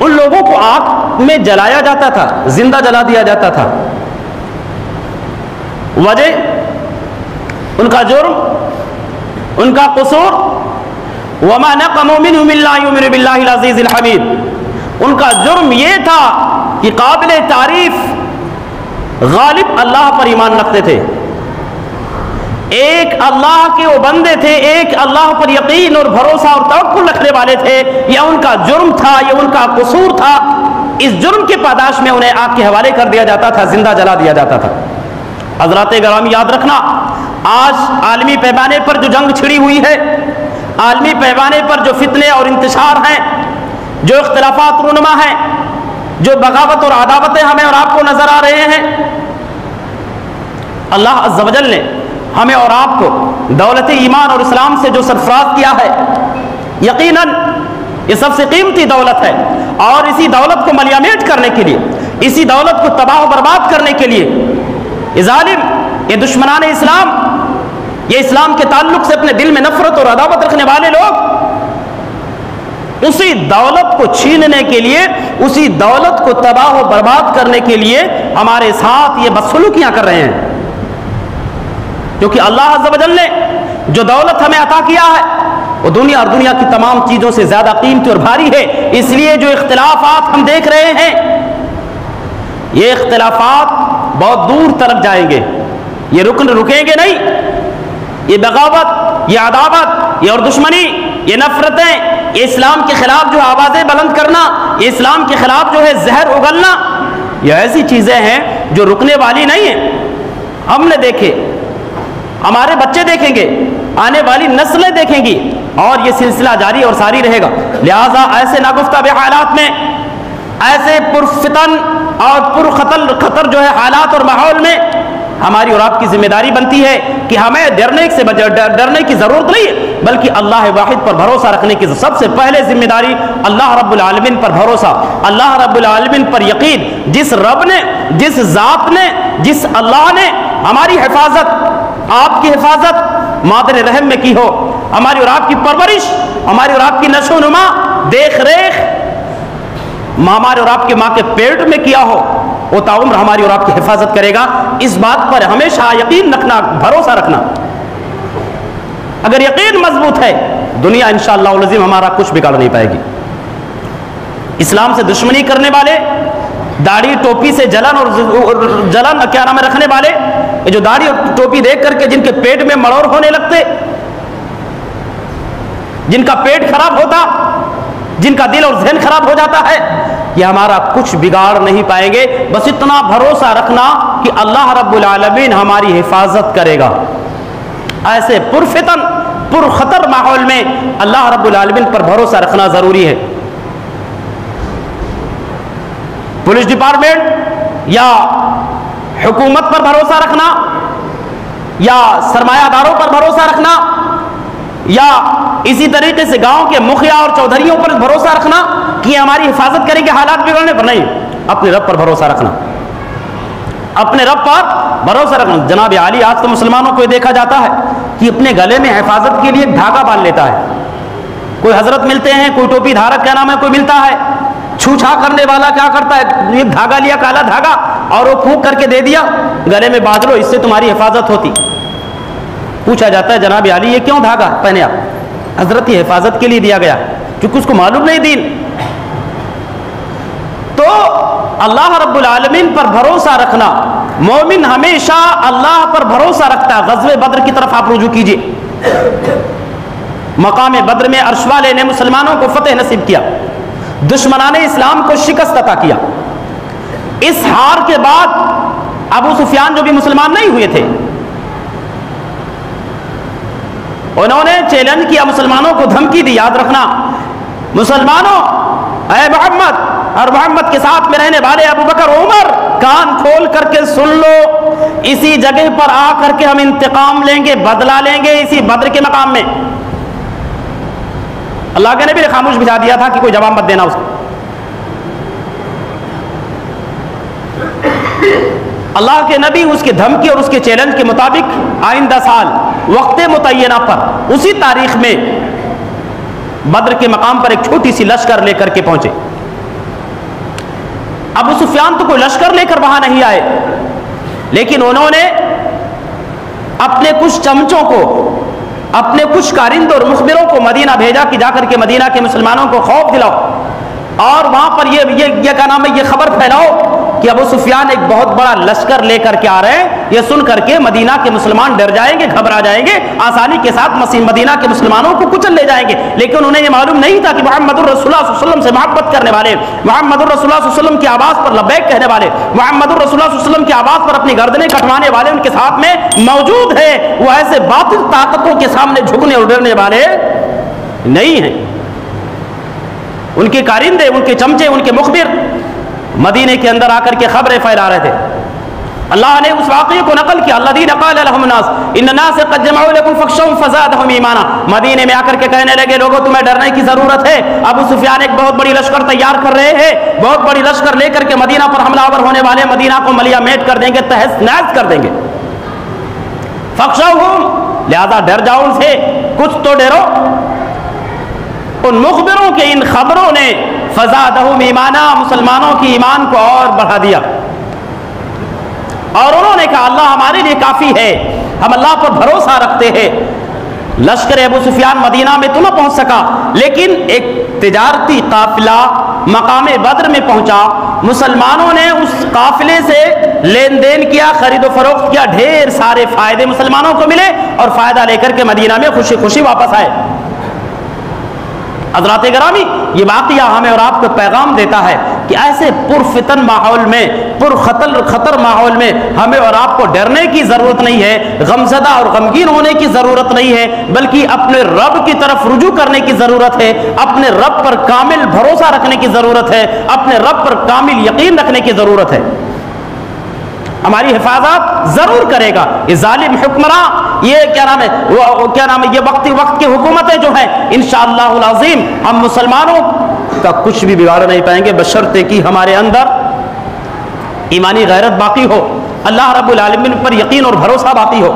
ان لوگوں کو آگ میں جلایا جاتا تھا، زندہ جلا دیا جاتا تھا. وجہ ان کا جرم، ان کا قصور، وما نقموا منهم الا يؤمنوا بالله العزيز الحميد. ان کا جرم یہ تھا کہ قابل تعریف غالب اللہ پر ایمان رکھتے تھے، ایک اللہ کے وہ بندے تھے، ایک اللہ پر یقین اور بھروسہ اور توکل رکھنے والے تھے. یہ ان کا جرم تھا، یہ ان کا قصور تھا. اس جرم کے پاداش میں انہیں آگ کے حوالے کر دیا جاتا تھا، زندہ جلا دیا جاتا تھا. حضرات گرامی یاد رکھنا، آج عالمی پیمانے پر جو جنگ چھڑی ہوئی ہے، عالمی پیمانے پر جو فتنے اور انتشار ہیں، جو اختلافات رونما ہیں، جو بغاوت اور عداوتیں ہمیں اور آپ کو نظر آ رہے ہیں، اللہ عز و جل نے ہمیں اور آپ کو دولت ایمان اور اسلام سے جو سرفراز کیا ہے، یقیناً یہ سب سے قیمتی دولت ہے. اور اسی دولت کو ملیامیٹ کرنے کے لیے، اسی دولت کو تباہ و برباد کرنے کے لیے یہ ظالم، یہ دشمنان اسلام، یہ اسلام کے تعلق سے اپنے دل میں نفرت اور عداوت رکھنے والے لوگ اسی دولت کو چھیننے کے لیے، اسی دولت کو تباہ و برباد کرنے کے لیے ہمارے ساتھ یہ بدسلوکیاں کر رہے ہیں. کیونکہ اللہ عز و جل نے جو دولت ہمیں عطا کیا ہے وہ دنیا اور دنیا کی تمام چیزوں سے زیادہ قیمتی اور بھاری ہے. اس لیے جو اختلافات ہم دیکھ رہے ہیں، یہ اختلافات بہت دور تک جائیں گے، یہ رکیں گے نہیں. یہ بغاوت، یہ عداوت، یہ اور دشمنی، یہ نفرتیں، یہ اسلام کے خلاف جو آوازیں بلند کرنا، یہ اسلام کے خلاف جو ہے زہر اگلنا، یہ ایسی چیزیں ہیں جو رکنے والی نہیں ہیں. ہم نے دیکھے، ہمارے بچے دیکھیں گے، آنے والی نسلیں دیکھیں گی، اور یہ سلسلہ جاری اور ساری رہے گا. لہٰذا ایسے ناگفتہ بے حالات میں، ایسے پرفتن اور خطر جو ہے حالات اور ماحول میں ہماری اور آپ کی ذمہ داری بنتی ہے کہ ہمیں ڈرنے کی ضرورت نہیں ہے، بلکہ اللہ واحد پر بھروسہ رکھنے کی سب سے پہلے ذمہ داری اللہ رب العالمین پر بھروسہ، اللہ رب العالمین پر یقین. جس رب نے، جس ذات نے، جس اللہ نے ہماری حفاظت، آپ کی حفاظت مادر رحم میں کی ہو، ہماری اور آپ کی پرورش، ہماری اور آپ کی نشو و نما، دیکھ ریکھ ہمارے اور آپ کے ماں کے پیٹ میں کیا ہو، وہ تعمر ہماری اور آپ کی حفاظت کرے گا. اس بات پر ہمیشہ یقین رکھنا، بھروسہ رکھنا. اگر یقین مضبوط ہے، دنیا انشاءاللہ العظیم ہمارا کچھ بگاڑ نہیں پائے گی. اسلام سے دشمنی کرنے والے، داڑھی ٹوپی سے جلن کیا نام رکھنے والے، یہ جو داڑھی اور ٹوپی دیکھ کر کے جن کے پیٹ میں مڑور ہونے لگتے، جن کا پیٹ خراب ہوتا، جن کا دل اور ذہن خراب ہو جاتا ہے، یہ ہمارا کچھ بگاڑ نہیں پائیں گے. بس اتنا بھروسہ رکھنا کہ اللہ رب العالمین ہماری حفاظت کرے گا. ایسے پرفتن، پرخطر ماحول میں اللہ رب العالمین پر بھروسہ رکھنا ضروری ہے. پولیس ڈپارٹمنٹ یا حکومت پر بھروسہ رکھنا، یا سرمایہ داروں پر بھروسہ رکھنا، یا اسی طریقے سے گاؤں کے مکھیا اور چودھریوں پر بھروسہ رکھنا کہ یہ ہماری حفاظت کریں گے حالات بگڑنے پر نہیں. اپنے رب پر بھروسہ رکھنا، اپنے رب پر بھروسہ رکھنا. جناب عالی، آج تو مسلمانوں کو یہ دیکھا جاتا ہے کہ اپنے گلے میں حفاظت کے لیے دھاگا باندھ لیتا ہے. کوئی حضرت ملتے ہیں، کوئی ٹوپی دھارک کیا نام ہے کوئی ملتا ہے، چھو چھا کرنے والا کیا کرتا ہے، یہ دھاگا لیا، کالا دھاگا، اور وہ پھونک کر کے دے دیا، گلے میں باندھ لو، اس سے تمہاری حفاظت ہوتی. پوچھا جاتا ہے جناب عالی یہ کیوں دھاگا پہنے آپ؟ حضرت یہ حفاظت کے لیے دیا گیا، کیونکہ اس کو معلوم نہیں دین. تو اللہ رب العالمین پر بھروسہ رکھنا، مومن ہمیشہ اللہ پر بھروسہ رکھتا ہے. غزوہ بدر کی طرف آپ رجوع کیجئے. مقام بدر میں عرش والے نے مسلمانوں کو فتح نصیب کیا، دشمنان اسلام کو شکست عطا کیا. اس ہار کے بعد ابو سفیان جو بھی مسلمان نہیں ہوئے تھے، انہوں نے چیلنج کیا، مسلمانوں کو دھمکی دی. یاد رکھنا مسلمانوں، اے محمد اور محمد کے ساتھ میں رہنے والے ابو بکر عمر، کان کھول کر کے سن لو، اسی جگہ پر آ کر کے ہم انتقام لیں گے، بدلہ لیں گے، اسی بدر کے مقام میں. اللہ کے نبی نے خاموش بجھا دیا تھا کہ کوئی جواب مت دینا اس کو. اللہ کے نبی اس کے دھمکی اور اس کے چیلنج کے مطابق آئندہ سال وقت متعینہ پر اسی تاریخ میں بدر کے مقام پر ایک چھوٹی سی لشکر لے کر کے پہنچے. ابو سفیان تو کوئی لشکر لے کر وہاں نہیں آئے، لیکن انہوں نے اپنے کچھ چمچوں کو، اپنے کچھ کارندوں اور مخبروں کو مدینہ بھیجا کہ جا کر کے مدینہ کے مسلمانوں کو خوف دلاؤ، اور وہاں پر یہ کیا نام ہے، یہ خبر پھیلاؤ کہ ابو سفیان ایک بہت بڑا لشکر لے کر کے آ رہے ہیں۔ یہ سن کر کے مدینہ کے مسلمان ڈر جائیں گے، گھبرا جائیں گے، آسانی کے ساتھ مدینہ کے مسلمانوں کو کچل لے جائیں گے۔ لیکن انہیں یہ معلوم نہیں تھا کہ محمد الرسول اللہ صلی اللہ علیہ وسلم سے محبت کرنے والے، محمد الرسول اللہ صلی اللہ علیہ وسلم کی آواز پر لبیک کہنے والے، محمد الرسول اللہ صلی اللہ علیہ وسلم کی آواز پر اپنی گردنیں کٹوانے والے ان کے ساتھ میں موجود ہے۔ وہ ایسے باطل طاقتوں کے سامنے جھکنے اور ڈرنے والے نہیں ہیں۔ ان کے کارندے، ان کے چمچے، ان کے مخبر مدینے کے اندر آ کر کے خبریں پھیلا رہے تھے۔ اللہ نے اس واقعے کو نقل کیا، الذین قال لهم الناس ان الناس قد جمعوا لكم فاخشوهم فزادهم ایمانا۔ مدینے میں آ کر کے کہنے لگے لوگوں تمہیں ڈرنے کی ضرورت ہے، ابو سفیان ایک بہت بڑی لشکر تیار کر رہے ہیں، بہت بڑی لشکر لے کر کے مدینہ پر حملہ آور ہونے والے، مدینہ کو ملیا میٹ کر دیں گے، تہس نہس کر دیں گے۔ فاخشوهم، لہذا ڈر جاؤ ان سے، کچھ تو ڈرو۔ ان مخبروں کے ان خبروں نے فزادہم ایمانا، مسلمانوں کی ایمان کو اور بڑھا دیا، اور انہوں نے کہا اللہ ہمارے لیے کافی ہے، ہم اللہ پر بھروسہ رکھتے ہیں۔ لشکر ابو سفیان مدینہ میں تو نہ پہنچ سکا، لیکن ایک تجارتی قافلہ مقام بدر میں پہنچا، مسلمانوں نے اس قافلے سے لین دین کیا، خرید و فروخت کیا، ڈھیر سارے فائدے مسلمانوں کو ملے، اور فائدہ لے کر کے مدینہ میں خوشی خوشی واپس آئے۔ حضرات گرامی، یہ واقعہ ہمیں اور آپ کو پیغام دیتا ہے کہ ایسے پرفتن ماحول میں، خطر ماحول میں ہمیں اور آپ کو ڈرنے کی ضرورت نہیں ہے، غمزدہ اور غمگین ہونے کی ضرورت نہیں ہے، بلکہ اپنے رب کی طرف رجوع کرنے کی ضرورت ہے، اپنے رب پر کامل بھروسہ رکھنے کی ضرورت ہے، اپنے رب پر کامل یقین رکھنے کی ضرورت ہے۔ ہماری حفاظت ضرور کرے گا یہ ظالم حکمراں، یہ کیا نام ہے یہ وقت کی حکومتیں جو ہیں، انشاءاللہ العظیم ہم مسلمانوں کا کچھ بھی بگاڑ نہیں پائیں گے، بشرطے کہ ہمارے اندر ایمانی غیرت باقی ہو، اللہ رب العالمین پر یقین اور بھروسہ باقی ہو۔